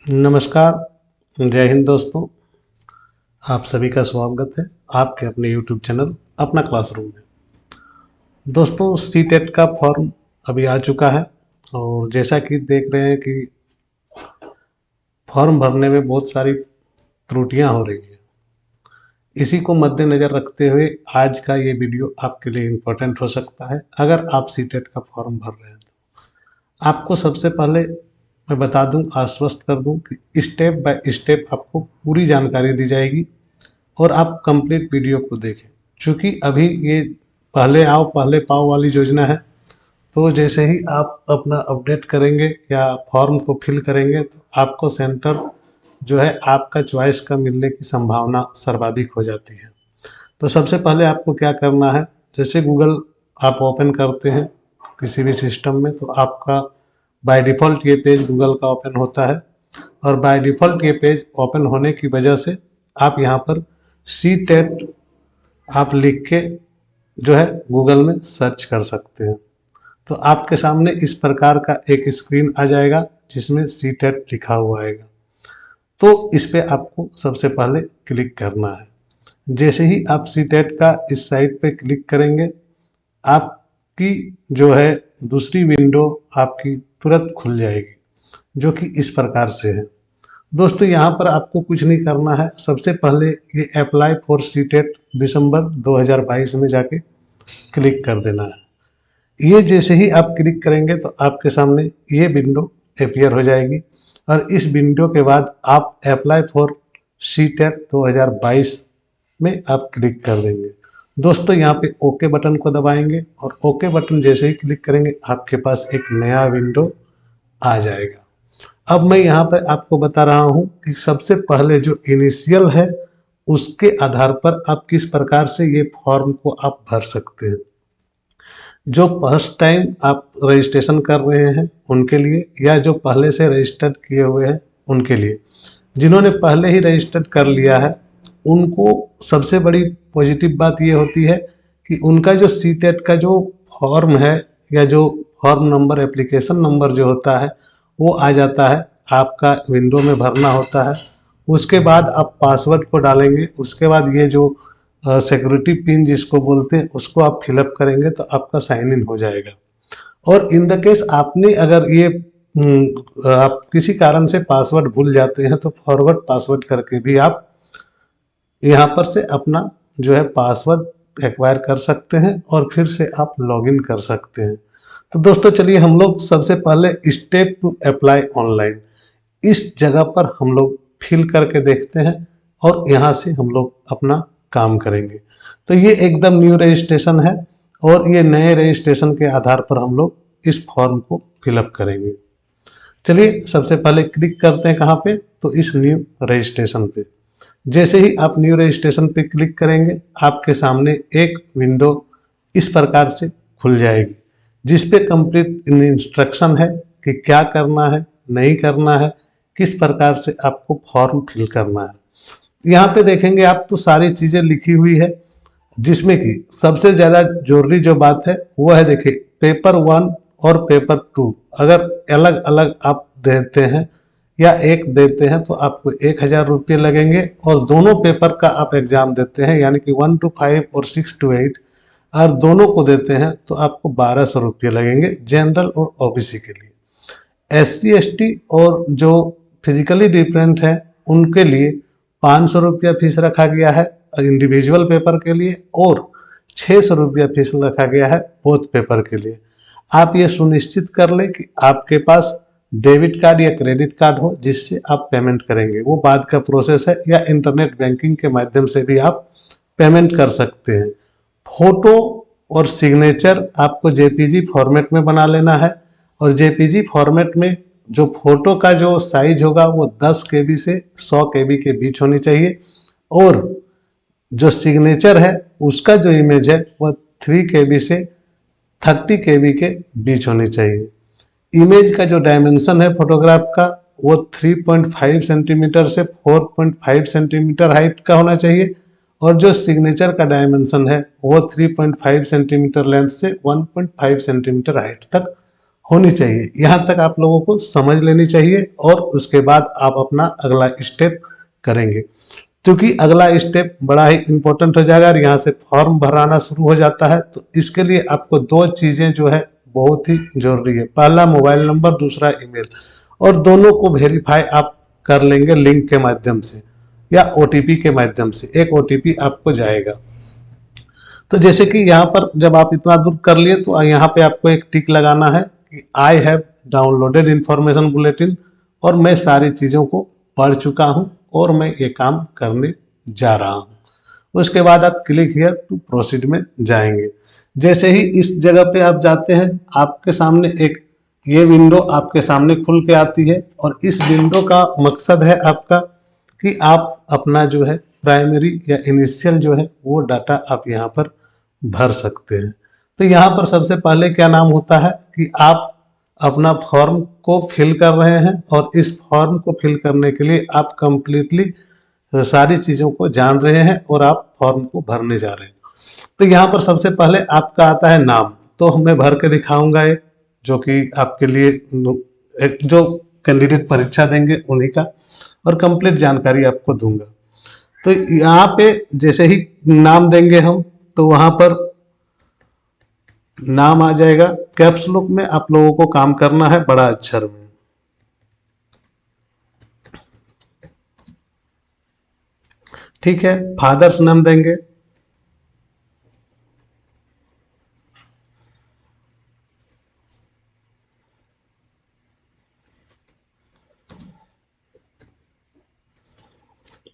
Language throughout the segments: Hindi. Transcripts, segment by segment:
नमस्कार। जय हिंद दोस्तों। आप सभी का स्वागत है आपके अपने YouTube चैनल अपना क्लासरूम में। दोस्तों, सी टेट का फॉर्म अभी आ चुका है और जैसा कि देख रहे हैं कि फॉर्म भरने में बहुत सारी त्रुटियां हो रही है। इसी को मद्देनज़र रखते हुए आज का ये वीडियो आपके लिए इम्पोर्टेंट हो सकता है। अगर आप सी टेट का फॉर्म भर रहे हैं तो आपको सबसे पहले मैं बता दूं, आश्वस्त कर दूं कि स्टेप बाय स्टेप आपको पूरी जानकारी दी जाएगी और आप कंप्लीट वीडियो को देखें। क्योंकि अभी ये पहले आओ पहले पाओ वाली योजना है, तो जैसे ही आप अपना अपडेट करेंगे या फॉर्म को फिल करेंगे तो आपको सेंटर जो है आपका चॉइस का मिलने की संभावना सर्वाधिक हो जाती है। तो सबसे पहले आपको क्या करना है, जैसे गूगल आप ओपन करते हैं किसी भी सिस्टम में, तो आपका बाय डिफ़ॉल्ट ये पेज गूगल का ओपन होता है और बाय डिफ़ॉल्ट ये पेज ओपन होने की वजह से आप यहाँ पर सी टेट आप लिख के जो है गूगल में सर्च कर सकते हैं। तो आपके सामने इस प्रकार का एक स्क्रीन आ जाएगा जिसमें सी टेट लिखा हुआ आएगा। तो इस पे आपको सबसे पहले क्लिक करना है। जैसे ही आप सी टेट का इस साइट पे क्लिक करेंगे, आपकी जो है दूसरी विंडो आपकी तुरंत खुल जाएगी, जो कि इस प्रकार से है। दोस्तों, यहाँ पर आपको कुछ नहीं करना है। सबसे पहले ये अप्लाई फॉर सी टेट दिसंबर 2022 में जाके क्लिक कर देना है। ये जैसे ही आप क्लिक करेंगे तो आपके सामने ये विंडो अपीयर हो जाएगी और इस विंडो के बाद आप अप्लाई फॉर सी टेट 2022 में आप क्लिक कर देंगे। दोस्तों, यहाँ पे ओके बटन को दबाएंगे और ओके बटन जैसे ही क्लिक करेंगे आपके पास एक नया विंडो आ जाएगा। अब मैं यहाँ पर आपको बता रहा हूँ कि सबसे पहले जो इनिशियल है उसके आधार पर आप किस प्रकार से ये फॉर्म को आप भर सकते हैं। जो फर्स्ट टाइम आप रजिस्ट्रेशन कर रहे हैं उनके लिए, या जो पहले से रजिस्टर्ड किए हुए हैं उनके लिए। जिन्होंने पहले ही रजिस्टर्ड कर लिया है उनको सबसे बड़ी पॉजिटिव बात ये होती है कि उनका जो सी टेट का जो फॉर्म है या जो फॉर्म नंबर एप्लीकेशन नंबर जो होता है वो आ जाता है, आपका विंडो में भरना होता है। उसके बाद आप पासवर्ड को डालेंगे, उसके बाद ये जो सिक्योरिटी पिन जिसको बोलते हैं उसको आप फिलअप करेंगे तो आपका साइन इन हो जाएगा। और इन द केस आपने अगर ये आप किसी कारण से पासवर्ड भूल जाते हैं तो फॉरवर्ड पासवर्ड करके भी आप यहाँ पर से अपना जो है पासवर्ड एक्वायर कर सकते हैं और फिर से आप लॉगिन कर सकते हैं। तो दोस्तों, चलिए हम लोग सबसे पहले स्टेप टू अप्लाई ऑनलाइन इस जगह पर हम लोग फिल करके देखते हैं और यहाँ से हम लोग अपना काम करेंगे। तो ये एकदम न्यू रजिस्ट्रेशन है और ये नए रजिस्ट्रेशन के आधार पर हम लोग इस फॉर्म को फिलअप करेंगे। चलिए सबसे पहले क्लिक करते हैं कहाँ पे, तो इस न्यू रजिस्ट्रेशन पे। जैसे ही आप न्यू रजिस्ट्रेशन पे क्लिक करेंगे आपके सामने एक विंडो इस प्रकार से खुल जाएगी जिस पे कंप्लीट इंस्ट्रक्शन है कि क्या करना है, नहीं करना है, किस प्रकार से आपको फॉर्म फिल करना है। यहाँ पे देखेंगे आप तो सारी चीज़ें लिखी हुई है, जिसमें कि सबसे ज़्यादा जरूरी जो बात है वो है, देखिए पेपर 1 और पेपर 2 अगर अलग अलग आप देते हैं या एक देते हैं तो आपको 1000 रुपये लगेंगे, और दोनों पेपर का आप एग्जाम देते हैं यानी कि 1 to 5 और 6 to 8 और दोनों को देते हैं तो आपको 1200 रुपये लगेंगे जनरल और ओबीसी के लिए। SC ST और जो फिजिकली डिफरेंट है उनके लिए 500 रुपया फीस रखा गया है इंडिविजुअल पेपर के लिए और 600 रुपया फीस रखा गया है बोथ पेपर के लिए। आप ये सुनिश्चित कर लें कि आपके पास डेबिट कार्ड या क्रेडिट कार्ड हो जिससे आप पेमेंट करेंगे, वो बाद का प्रोसेस है, या इंटरनेट बैंकिंग के माध्यम से भी आप पेमेंट कर सकते हैं। फोटो और सिग्नेचर आपको जेपीजी फॉर्मेट में बना लेना है और जेपीजी फॉर्मेट में जो फोटो का जो साइज होगा वो 10 KB से 100 KB के बीच होनी चाहिए और जो सिग्नेचर है उसका जो इमेज है वह 3 KB से 30 KB के बीच होनी चाहिए। इमेज का जो डायमेंशन है फोटोग्राफ का वो 3.5 सेंटीमीटर से 4.5 सेंटीमीटर हाइट का होना चाहिए और जो सिग्नेचर का डायमेंशन है वो 3.5 सेंटीमीटर लेंथ से 1.5 सेंटीमीटर हाइट तक होनी चाहिए। यहाँ तक आप लोगों को समझ लेनी चाहिए और उसके बाद आप अपना अगला स्टेप करेंगे, क्योंकि अगला स्टेप बड़ा ही इंपॉर्टेंट हो जाएगा और यहाँ से फॉर्म भराना शुरू हो जाता है। तो इसके लिए आपको दो चीज़ें जो है बहुत ही जरूरी है, पहला मोबाइल नंबर, दूसरा ईमेल, और दोनों को वेरीफाई आप कर लेंगे लिंक के माध्यम से या ओटीपी के माध्यम से। एक ओटीपी आपको जाएगा। तो जैसे कि यहाँ पर जब आप इतना दूर कर लिए तो यहाँ पे आपको एक टिक लगाना है कि I have downloaded information bulletin, और मैं सारी चीज़ों को पढ़ चुका हूँ और मैं ये काम करने जा रहा हूँ। उसके बाद आप क्लिक हियर टू प्रोसीड में जाएंगे। जैसे ही इस जगह पे आप जाते हैं, आपके सामने एक ये विंडो आपके सामने खुल के आती है, और इस विंडो का मकसद है आपका कि आप अपना जो है प्राइमरी या इनिशियल जो है वो डाटा आप यहाँ पर भर सकते हैं। तो यहाँ पर सबसे पहले क्या नाम होता है कि आप अपना फॉर्म को फिल कर रहे हैं, और इस फॉर्म को फिल करने के लिए आप कंप्लीटली सारी चीज़ों को जान रहे हैं और आप फॉर्म को भरने जा रहे हैं। तो यहाँ पर सबसे पहले आपका आता है नाम, तो मैं भर के दिखाऊंगा एक, जो कि आपके लिए एक जो कैंडिडेट परीक्षा देंगे उन्हीं का, और कंप्लीट जानकारी आपको दूंगा। तो यहाँ पे जैसे ही नाम देंगे हम, तो वहाँ पर नाम आ जाएगा। कैप्स लॉक में आप लोगों को काम करना है बड़ा अक्षर में। ठीक है, फादर्स नेम देंगे।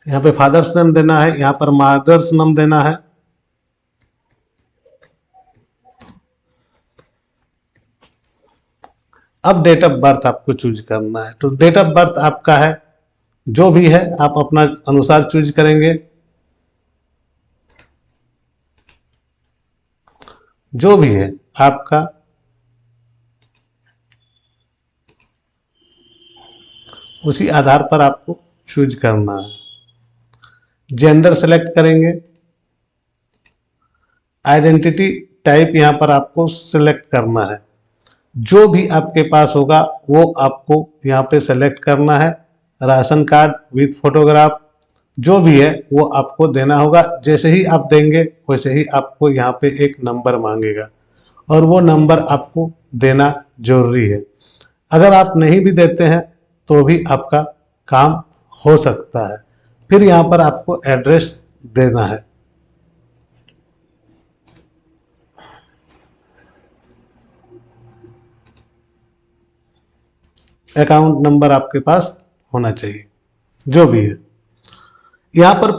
यहाँ पे फादर्स नेम देना है, यहाँ पर मदर्स नेम देना है। अब डेट ऑफ बर्थ आपको चूज करना है। तो डेट ऑफ बर्थ आपका है जो भी है आप अपना अनुसार चूज करेंगे। जो भी है आपका, उसी आधार पर आपको चूज करना है। जेंडर सेलेक्ट करेंगे। आइडेंटिटी टाइप यहाँ पर आपको सिलेक्ट करना है। जो भी आपके पास होगा वो आपको यहाँ पे सेलेक्ट करना है। राशन कार्ड विथ फोटोग्राफ जो भी है वो आपको देना होगा। जैसे ही आप देंगे वैसे ही आपको यहाँ पे एक नंबर मांगेगा, और वो नंबर आपको देना जरूरी है। अगर आप नहीं भी देते हैं तो भी आपका काम हो सकता है। फिर यहाँ पर आपको एड्रेस देना है। अकाउंट नंबर आपके पास होना चाहिए, जो भी है। यहाँ पर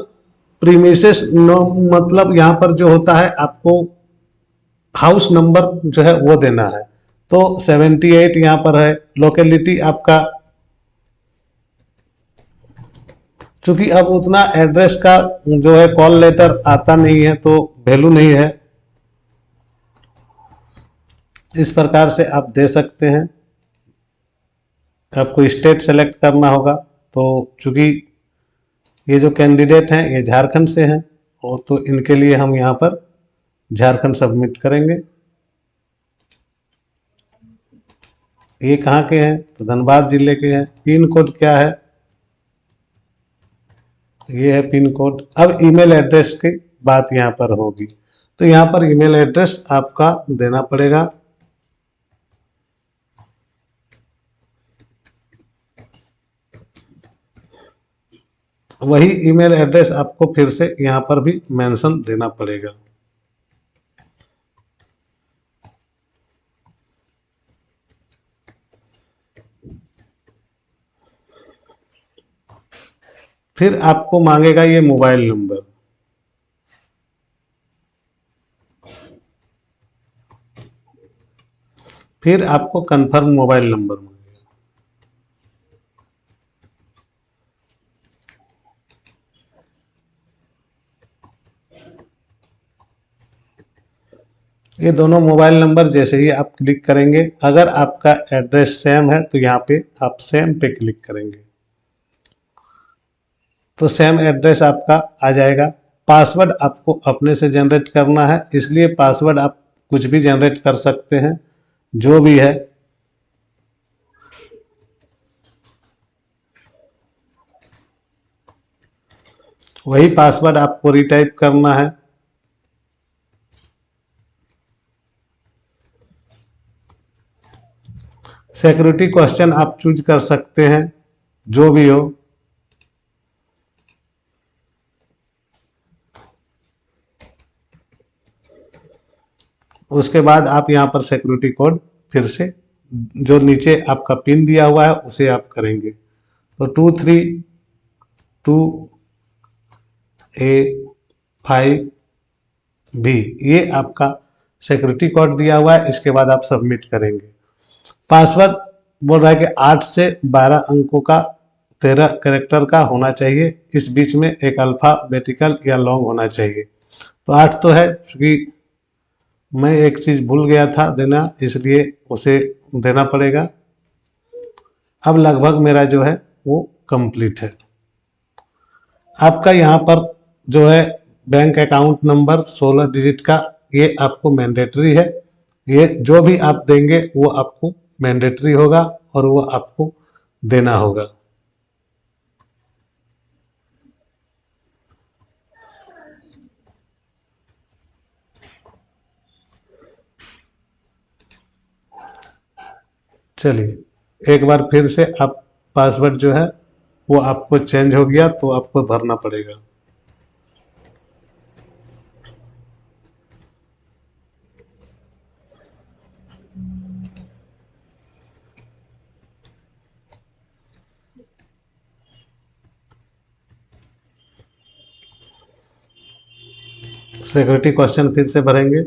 प्रीमिसेस मतलब यहाँ पर जो होता है आपको हाउस नंबर जो है वो देना है। तो 78 यहाँ पर है। लोकेलिटी आपका, चूंकि अब उतना एड्रेस का जो है कॉल लेटर आता नहीं है तो वैल्यू नहीं है, इस प्रकार से आप दे सकते हैं। आपको स्टेट सेलेक्ट करना होगा। तो चूंकि ये जो कैंडिडेट हैं ये झारखंड से हैं, और तो इनके लिए हम यहाँ पर झारखंड सबमिट करेंगे। ये कहाँ के हैं? तो धनबाद जिले के हैं। पिन कोड क्या है? ये है पिन कोड। अब ईमेल एड्रेस की बात यहाँ पर होगी, तो यहाँ पर ईमेल एड्रेस आपका देना पड़ेगा। वही ईमेल एड्रेस आपको फिर से यहाँ पर भी मेंशन देना पड़ेगा। फिर आपको मांगेगा ये मोबाइल नंबर। फिर आपको कंफर्म मोबाइल नंबर मांगेगा। ये दोनों मोबाइल नंबर जैसे ही आप क्लिक करेंगे, अगर आपका एड्रेस सेम है तो यहाँ पे आप सेम पे क्लिक करेंगे, तो सेम एड्रेस आपका आ जाएगा। पासवर्ड आपको अपने से जनरेट करना है, इसलिए पासवर्ड आप कुछ भी जनरेट कर सकते हैं, जो भी है। वही पासवर्ड आपको रिटाइप करना है। सिक्योरिटी क्वेश्चन आप चूज कर सकते हैं, जो भी हो। उसके बाद आप यहां पर सिक्योरिटी कोड फिर से जो नीचे आपका पिन दिया हुआ है उसे आप करेंगे। तो 232A5B ये आपका सिक्योरिटी कोड दिया हुआ है। इसके बाद आप सबमिट करेंगे। पासवर्ड बोल रहा है कि 8 से 12 अंकों का 13 कैरेक्टर का होना चाहिए। इस बीच में एक अल्फाबेटिकल या लॉन्ग होना चाहिए। तो 8 तो है, क्योंकि मैं एक चीज भूल गया था देना, इसलिए उसे देना पड़ेगा। अब लगभग मेरा जो है वो कंप्लीट है। आपका यहाँ पर जो है बैंक अकाउंट नंबर 16 डिजिट का, ये आपको मैंडेटरी है। ये जो भी आप देंगे वो आपको मैंडेटरी होगा और वो आपको देना होगा। चलिए एक बार फिर से आप पासवर्ड जो है वो आपको चेंज हो गया, तो आपको भरना पड़ेगा। सिक्योरिटी क्वेश्चन फिर से भरेंगे।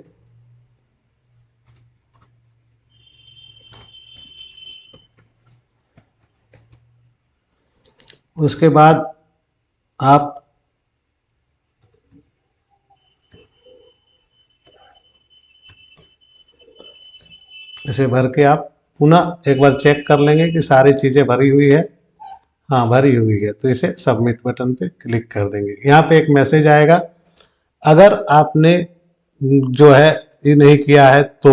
उसके बाद आप इसे भर के आप पुनः एक बार चेक कर लेंगे कि सारी चीज़ें भरी हुई है। हाँ, भरी हुई है, तो इसे सबमिट बटन पे क्लिक कर देंगे। यहाँ पे एक मैसेज आएगा, अगर आपने जो है ये नहीं किया है तो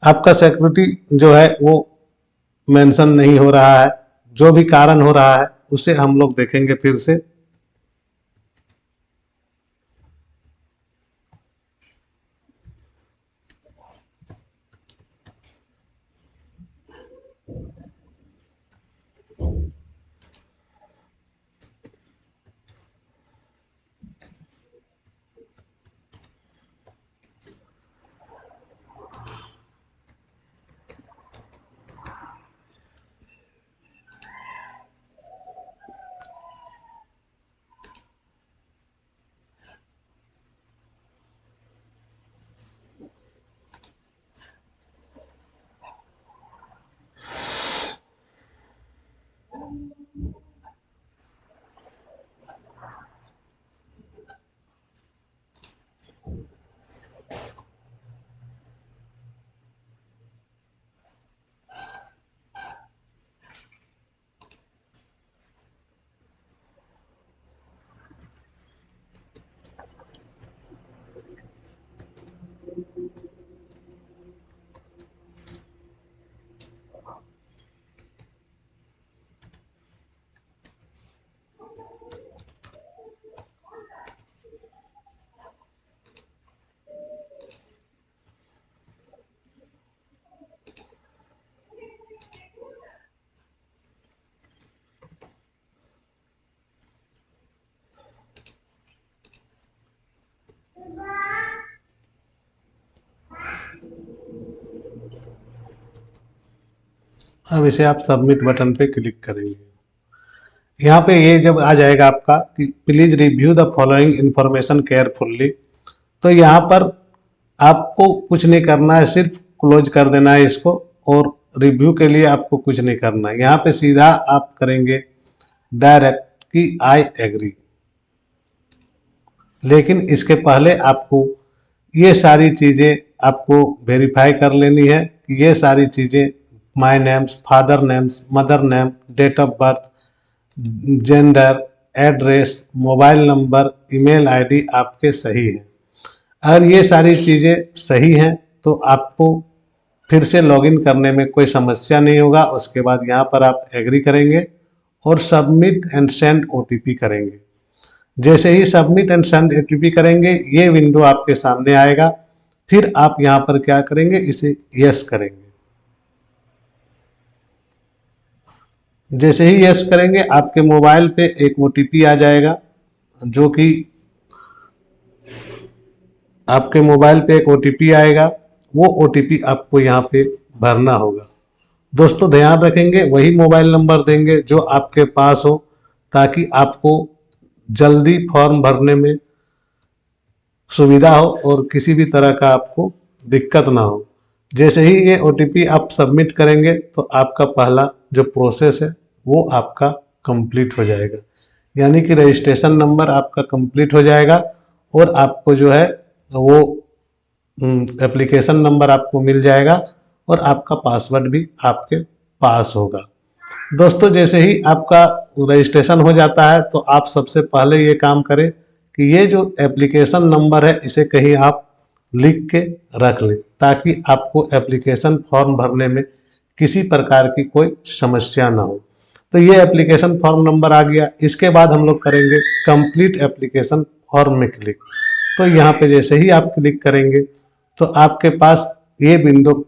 आपका सिक्योरिटी जो है वो मेंशन नहीं हो रहा है। जो भी कारण हो रहा है उसे हम लोग देखेंगे फिर से। अब इसे आप सबमिट बटन पे क्लिक करेंगे। यहाँ पे ये जब आ जाएगा आपका कि please review the following information carefully, तो यहाँ पर आपको कुछ नहीं करना है, सिर्फ क्लोज कर देना है इसको। और रिव्यू के लिए आपको कुछ नहीं करना है। यहाँ पे सीधा आप करेंगे डायरेक्ट कि आई एग्री। लेकिन इसके पहले आपको ये सारी चीज़ें आपको वेरीफाई कर लेनी है कि ये सारी चीज़ें my names, father names, mother name, date of birth, gender, address, mobile number, email ID आपके सही है। अगर ये सारी चीज़ें सही हैं तो आपको फिर से लॉगिन करने में कोई समस्या नहीं होगा। उसके बाद यहाँ पर आप एग्री करेंगे और सबमिट एंड सेंड ओटीपी करेंगे। जैसे ही सबमिट एंड सेंड ओटीपी करेंगे ये विंडो आपके सामने आएगा। फिर आप यहाँ पर क्या करेंगे, इसे यस करेंगे। जैसे ही यस करेंगे आपके मोबाइल पे एक ओटीपी आ जाएगा, जो कि आपके मोबाइल पे एक ओटीपी आएगा। वो ओटीपी आपको यहाँ पे भरना होगा। दोस्तों ध्यान रखेंगे वही मोबाइल नंबर देंगे जो आपके पास हो, ताकि आपको जल्दी फॉर्म भरने में सुविधा हो और किसी भी तरह का आपको दिक्कत ना हो। जैसे ही ये ओटीपी आप सबमिट करेंगे तो आपका पहला जो प्रोसेस है वो आपका कंप्लीट हो जाएगा, यानी कि रजिस्ट्रेशन नंबर आपका कंप्लीट हो जाएगा और आपको जो है वो एप्लीकेशन नंबर आपको मिल जाएगा और आपका पासवर्ड भी आपके पास होगा। दोस्तों जैसे ही आपका रजिस्ट्रेशन हो जाता है तो आप सबसे पहले ये काम करें कि ये जो एप्लीकेशन नंबर है इसे कहीं आप लिख के रख लें, ताकि आपको एप्लीकेशन फॉर्म भरने में किसी प्रकार की कोई समस्या ना हो। तो ये एप्लीकेशन फॉर्म नंबर आ गया। इसके बाद हम लोग करेंगे कंप्लीट एप्लीकेशन फॉर्म में क्लिक। तो यहाँ पे जैसे ही आप क्लिक करेंगे तो आपके पास ये विंडो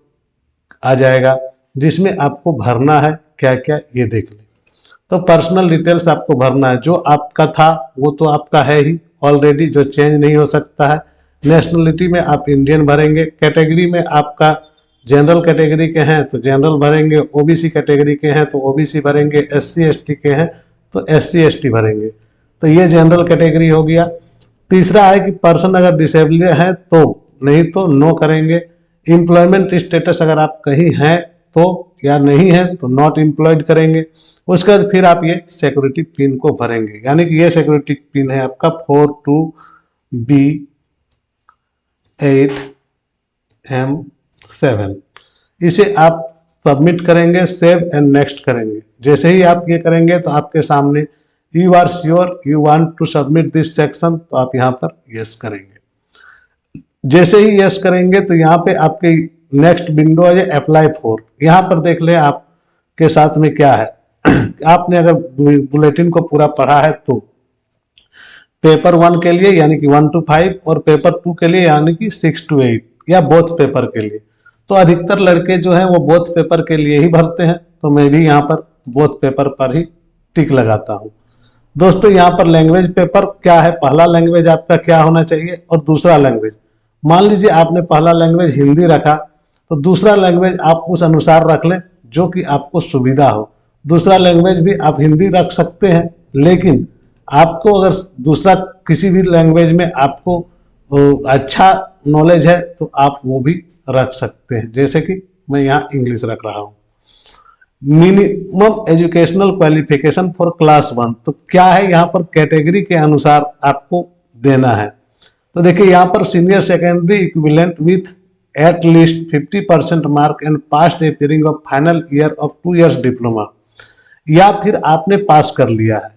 आ जाएगा जिसमें आपको भरना है क्या क्या ये देख लें। तो पर्सनल डिटेल्स आपको भरना है, जो आपका था वो तो आपका है ही ऑलरेडी, जो चेंज नहीं हो सकता है। नेशनलिटी में आप इंडियन भरेंगे। कैटेगरी में आपका जनरल कैटेगरी के हैं तो जनरल भरेंगे, ओबीसी कैटेगरी के हैं तो ओबीसी भरेंगे, एससी एसटी के हैं तो एससी एसटी भरेंगे। तो ये जनरल कैटेगरी हो गया। तीसरा है कि पर्सन अगर डिसेबल है तो, नहीं तो नो करेंगे। एम्प्लॉयमेंट स्टेटस अगर आप कहीं हैं तो या नहीं है तो नॉट एम्प्लॉयड करेंगे। उसके बाद फिर आप ये सिक्योरिटी पिन को भरेंगे, यानी कि ये सिक्योरिटी पिन है आपका 42B8M7। इसे आप सबमिट करेंगे, सेव एंड नेक्स्ट करेंगे। जैसे ही आप ये करेंगे तो आपके सामने you are sure you want to submit this section, तो आप यहाँ पर यस करेंगे। जैसे ही यस करेंगे तो यहाँ पे आपके नेक्स्ट विंडो है अप्लाई फॉर। यहाँ पर देख ले आपके साथ में क्या है। आपने अगर बुलेटिन को पूरा पढ़ा है तो पेपर 1 के लिए यानी कि 1 to 5 और पेपर 2 के लिए यानी कि 6 to 8 या बोथ पेपर के लिए। तो अधिकतर लड़के जो हैं वो बोथ पेपर के लिए ही भरते हैं, तो मैं भी यहाँ पर बोथ पेपर पर ही टिक लगाता हूँ। दोस्तों यहाँ पर लैंग्वेज पेपर क्या है, पहला लैंग्वेज आपका क्या होना चाहिए और दूसरा लैंग्वेज। मान लीजिए आपने पहला लैंग्वेज हिंदी रखा तो दूसरा लैंग्वेज आप उस अनुसार रख लें जो कि आपको सुविधा हो। दूसरा लैंग्वेज भी आप हिंदी रख सकते हैं, लेकिन आपको अगर दूसरा किसी भी लैंग्वेज में आपको अच्छा नॉलेज है तो आप वो भी रख सकते हैं। जैसे कि मैं यहाँ इंग्लिश रख रहा हूँ। Minimum educational qualification for class 1, तो क्या है यहाँ पर कैटेगरी के अनुसार आपको देना है। तो देखिए यहाँ पर senior secondary equivalent with at least 50% mark and past appearing of final year of 2 years diploma, या फिर आपने पास कर लिया है।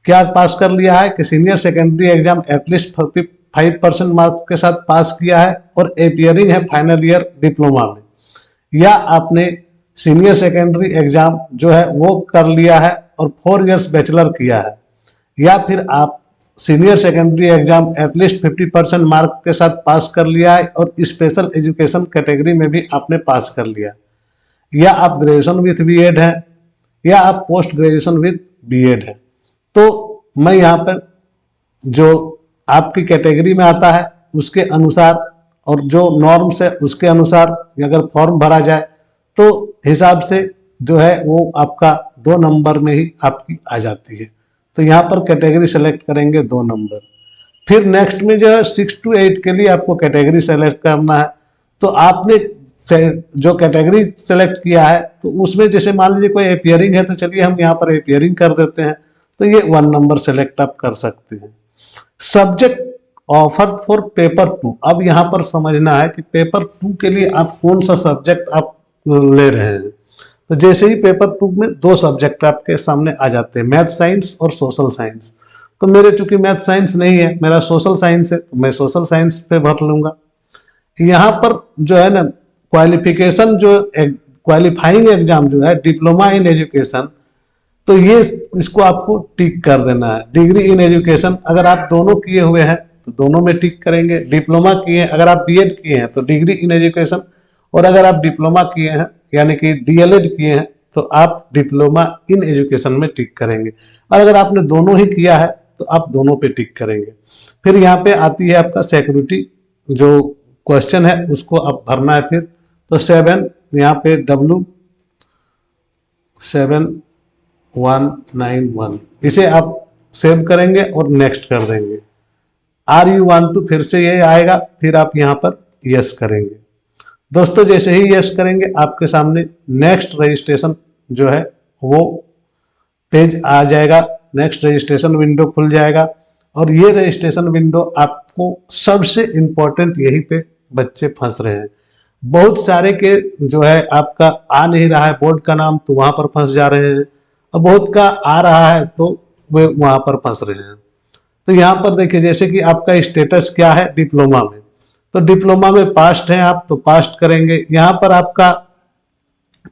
क्या पास कर लिया है कि senior secondary exam at least 55% mark के साथ पास किया है और अपीयरिंग है फाइनल ईयर डिप्लोमा में, या आपने सीनियर सेकेंडरी एग्जाम जो है वो कर लिया है और 4 years बैचलर किया है, या फिर आप senior secondary exam at least 50% mark के साथ पास कर लिया है और स्पेशल एजुकेशन कैटेगरी में भी आपने पास कर लिया, या आप ग्रेजुएशन विथ बीएड है, या आप पोस्ट ग्रेजुएशन विथ बीएड है। तो मैं यहाँ पर जो आपकी कैटेगरी में आता है उसके अनुसार और जो नॉर्म्स है उसके अनुसार अगर फॉर्म भरा जाए तो हिसाब से जो है वो आपका 2 नंबर में ही आपकी आ जाती है। तो यहाँ पर कैटेगरी सेलेक्ट करेंगे 2 नंबर। फिर नेक्स्ट में जो है 6 to 8 के लिए आपको कैटेगरी सेलेक्ट करना है। तो आपने जो कैटेगरी सेलेक्ट किया है तो उसमें जैसे मान लीजिए कोई अपीयरिंग है तो चलिए हम यहाँ पर अपीयरिंग कर देते हैं, तो ये 1 नंबर सेलेक्ट आप कर सकते हैं। सब्जेक्ट ऑफर फॉर पेपर 2, अब यहाँ पर समझना है कि पेपर 2 के लिए आप कौन सा सब्जेक्ट आप ले रहे हैं। तो जैसे ही पेपर 2 में 2 सब्जेक्ट आपके सामने आ जाते हैं, मैथ साइंस और सोशल साइंस। तो मेरे चूंकि मैथ साइंस नहीं है, मेरा सोशल साइंस है, तो मैं सोशल साइंस पे भर लूंगा। यहाँ पर जो है ना क्वालिफिकेशन जो क्वालिफाइंग एग्जाम जो है डिप्लोमा इन एजुकेशन तो ये इसको आपको टिक कर देना है। डिग्री इन एजुकेशन अगर आप दोनों किए हुए हैं तो दोनों में टिक करेंगे। डिप्लोमा किए हैं, अगर आप बीएड किए हैं तो डिग्री इन एजुकेशन, और अगर आप डिप्लोमा किए हैं यानी कि डीएलएड किए हैं तो आप डिप्लोमा इन एजुकेशन में टिक करेंगे। और अगर आपने दोनों ही किया है तो आप दोनों पे टिक करेंगे। फिर यहाँ पे आती है आपका सिक्योरिटी जो क्वेश्चन है उसको आप भरना है। फिर तो 7 यहाँ पे W7191 इसे आप सेव करेंगे और नेक्स्ट कर देंगे। आर यू वांट टू फिर से ये आएगा, फिर आप यहाँ पर यस करेंगे। दोस्तों जैसे ही यस करेंगे आपके सामने नेक्स्ट रजिस्ट्रेशन जो है वो पेज आ जाएगा, नेक्स्ट रजिस्ट्रेशन विंडो खुल जाएगा। और ये रजिस्ट्रेशन विंडो आपको सबसे इंपॉर्टेंट यहीं पे बच्चे फंस रहे हैं। बहुत सारे के जो है आपका आ नहीं रहा है बोर्ड का नाम तो वहां पर फंस जा रहे हैं, और बहुत का आ रहा है तो वे वहां पर फंस रहे हैं। तो यहाँ पर देखिए जैसे कि आपका स्टेटस क्या है डिप्लोमा में, तो डिप्लोमा में पास्ट है आप तो पास्ट करेंगे। यहाँ पर आपका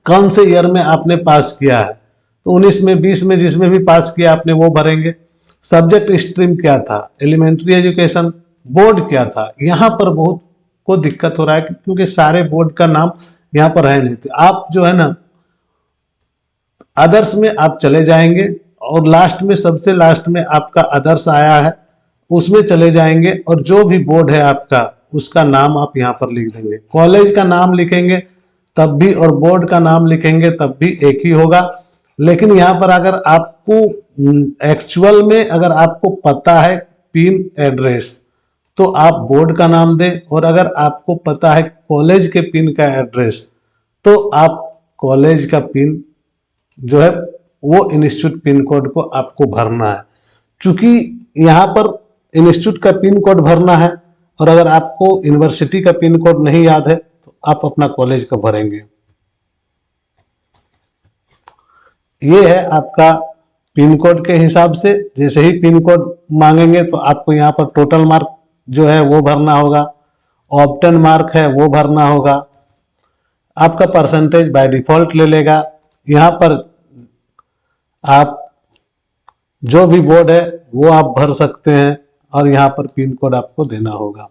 कौन से ईयर में आपने पास किया है तो 19 में 20 में जिसमें भी पास किया आपने वो भरेंगे। सब्जेक्ट स्ट्रीम क्या था, एलिमेंट्री एजुकेशन। बोर्ड क्या था, यहाँ पर बहुत को दिक्कत हो रहा है क्योंकि सारे बोर्ड का नाम यहाँ पर है नहीं। तो आप जो है ना अदर्स में आप चले जाएंगे और लास्ट में सबसे लास्ट में आपका अदर्स आया है उसमें चले जाएंगे और जो भी बोर्ड है आपका उसका नाम आप यहाँ पर लिख देंगे। कॉलेज का नाम लिखेंगे तब भी और बोर्ड का नाम लिखेंगे तब भी एक ही होगा। लेकिन यहाँ पर अगर आपको एक्चुअल में अगर आपको पता है पिन एड्रेस तो आप बोर्ड का नाम दें, और अगर आपको पता है कॉलेज के पिन का एड्रेस तो आप कॉलेज का पिन जो है वो इंस्टीट्यूट पिन कोड को आपको भरना है। चूंकि यहाँ पर इंस्टीट्यूट का पिन कोड भरना है और अगर आपको यूनिवर्सिटी का पिन कोड नहीं याद है तो आप अपना कॉलेज का भरेंगे। ये है आपका पिन कोड के हिसाब से। जैसे ही पिन कोड मांगेंगे तो आपको यहाँ पर टोटल मार्क जो है वो भरना होगा, ऑप्टेन मार्क है वो भरना होगा, आपका परसेंटेज बाय डिफॉल्ट ले लेगा। यहाँ पर आप जो भी बोर्ड है वो आप भर सकते हैं और यहाँ पर पिन कोड आपको देना होगा।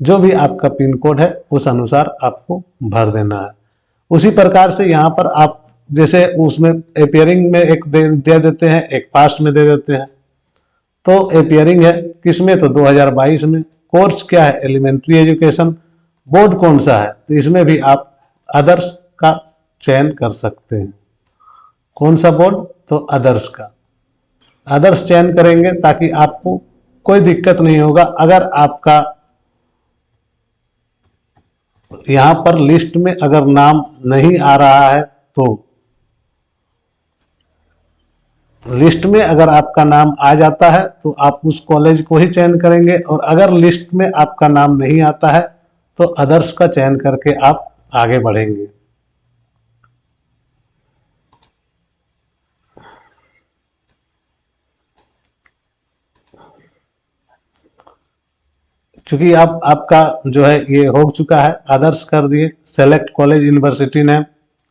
जो भी आपका पिन कोड है उस अनुसार आपको भर देना है। उसी प्रकार से यहाँ पर आप जैसे उसमें अपियरिंग में एक दे देते हैं, एक पास्ट में दे देते हैं। तो अपियरिंग है किसमें तो 2022 में। कोर्स क्या है, एलिमेंट्री एजुकेशन। बोर्ड कौन सा है तो इसमें भी आप अदर्स का चयन कर सकते हैं। कौन सा बोर्ड तो अदर्स का, अदर्स चयन करेंगे ताकि आपको कोई दिक्कत नहीं होगा। अगर आपका यहां पर लिस्ट में अगर नाम नहीं आ रहा है तो लिस्ट में अगर आपका नाम आ जाता है तो आप उस कॉलेज को ही चयन करेंगे, और अगर लिस्ट में आपका नाम नहीं आता है तो अदर्स का चयन करके आप आगे बढ़ेंगे। क्योंकि अब आपका जो है ये हो चुका है, अदर्स कर दिए, select college university name,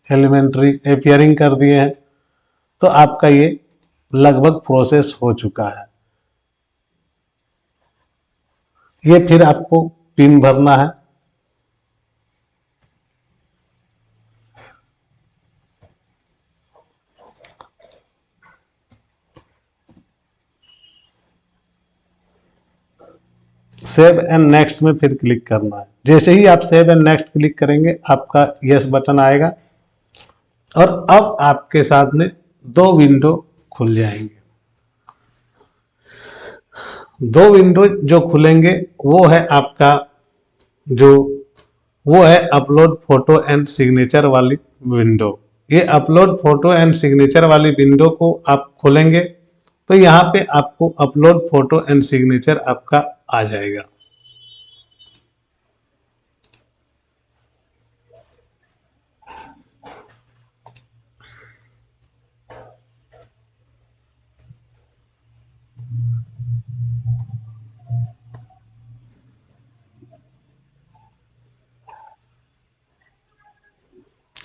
elementary appearing कर दिए हैं, तो आपका ये लगभग प्रोसेस हो चुका है। ये फिर आपको पिन भरना है। सेव एंड नेक्स्ट में फिर क्लिक करना है। जैसे ही आप सेव एंड नेक्स्ट क्लिक करेंगे आपका यस बटन आएगा और अब आपके सामने दो विंडो खुल जाएंगे। दो विंडो जो खुलेंगे वो है आपका जो वो है अपलोड फोटो एंड सिग्नेचर वाली विंडो। ये अपलोड फोटो एंड सिग्नेचर वाली विंडो को आप खोलेंगे तो यहाँ पे आपको अपलोड फोटो एंड सिग्नेचर आपका आ जाएगा।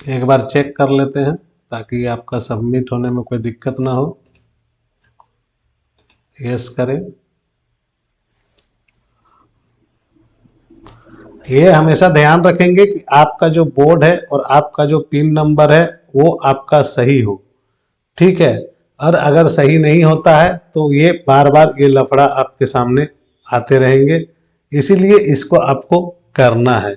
एक बार चेक कर लेते हैं। ताकि आपका सबमिट होने में कोई दिक्कत ना हो। यस करें। ये हमेशा ध्यान रखेंगे कि आपका जो बोर्ड है और आपका जो पिन नंबर है वो आपका सही हो, ठीक है। और अगर सही नहीं होता है तो ये बार बार ये लफड़ा आपके सामने आते रहेंगे, इसीलिए इसको आपको करना है।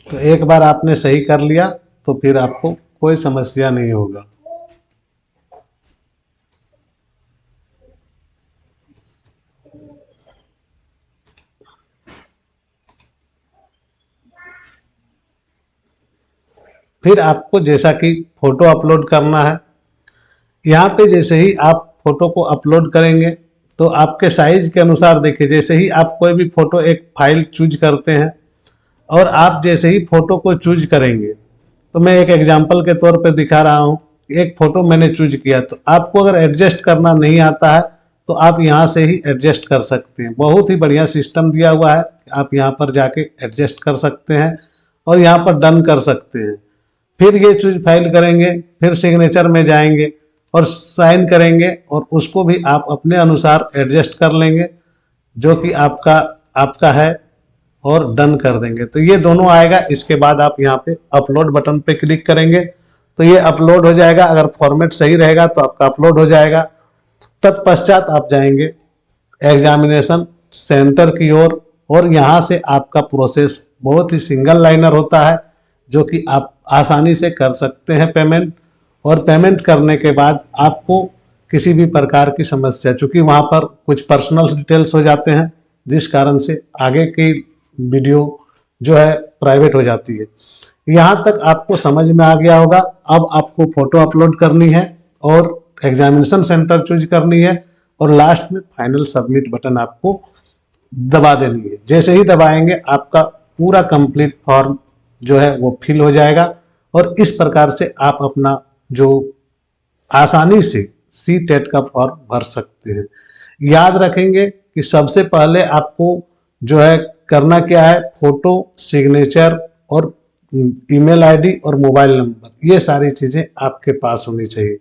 तो एक बार आपने सही कर लिया तो फिर आपको कोई समस्या नहीं होगा। फिर आपको जैसा कि फोटो अपलोड करना है, यहाँ पे जैसे ही आप फोटो को अपलोड करेंगे तो आपके साइज के अनुसार देखिए, जैसे ही आप कोई भी फोटो एक फाइल चूज करते हैं और आप जैसे ही फोटो को चूज करेंगे, तो मैं एक एग्जांपल के तौर पे दिखा रहा हूँ। एक फोटो मैंने चूज किया, तो आपको अगर एडजस्ट करना नहीं आता है तो आप यहाँ से ही एडजस्ट कर सकते हैं। बहुत ही बढ़िया सिस्टम दिया हुआ है, आप यहाँ पर जाके एडजस्ट कर सकते हैं और यहाँ पर डन कर सकते हैं। फिर ये चूज फाइल करेंगे, फिर सिग्नेचर में जाएंगे और साइन करेंगे और उसको भी आप अपने अनुसार एडजस्ट कर लेंगे जो कि आपका आपका है, और डन कर देंगे तो ये दोनों आएगा। इसके बाद आप यहाँ पे अपलोड बटन पे क्लिक करेंगे तो ये अपलोड हो जाएगा। अगर फॉर्मेट सही रहेगा तो आपका अपलोड हो जाएगा। तत्पश्चात आप जाएंगे एग्जामिनेशन सेंटर की ओर और यहाँ से आपका प्रोसेस बहुत ही सिंगल लाइनर होता है जो कि आप आसानी से कर सकते हैं पेमेंट। और पेमेंट करने के बाद आपको किसी भी प्रकार की समस्या, चूंकि वहाँ पर कुछ पर्सनल डिटेल्स हो जाते हैं जिस कारण से आगे की वीडियो जो है प्राइवेट हो जाती है। यहाँ तक आपको समझ में आ गया होगा। अब आपको फोटो अपलोड करनी है और एग्जामिनेशन सेंटर चूज करनी है और लास्ट में फाइनल सबमिट बटन आपको दबा देनी है। जैसे ही दबाएंगे आपका पूरा कंप्लीट फॉर्म जो है वो फिल हो जाएगा और इस प्रकार से आप अपना जो आसानी से सी टेट का फॉर्म भर सकते हैं। याद रखेंगे कि सबसे पहले आपको जो है करना क्या है, फोटो, सिग्नेचर और ईमेल आईडी और मोबाइल नंबर, ये सारी चीजें आपके पास होनी चाहिए,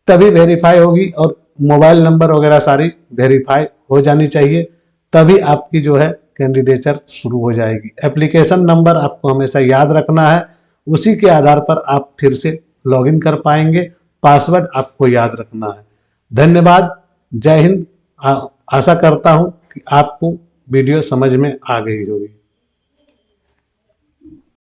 तभी वेरीफाई होगी। और मोबाइल नंबर वगैरह सारी वेरीफाई हो जानी चाहिए, तभी आपकी जो है कैंडिडेचर शुरू हो जाएगी। एप्लीकेशन नंबर आपको हमेशा याद रखना है, उसी के आधार पर आप फिर से लॉगिन कर पाएंगे। पासवर्ड आपको याद रखना है। धन्यवाद। जय हिंद। आशा करता हूं कि आपको वीडियो समझ में आ गई होगी।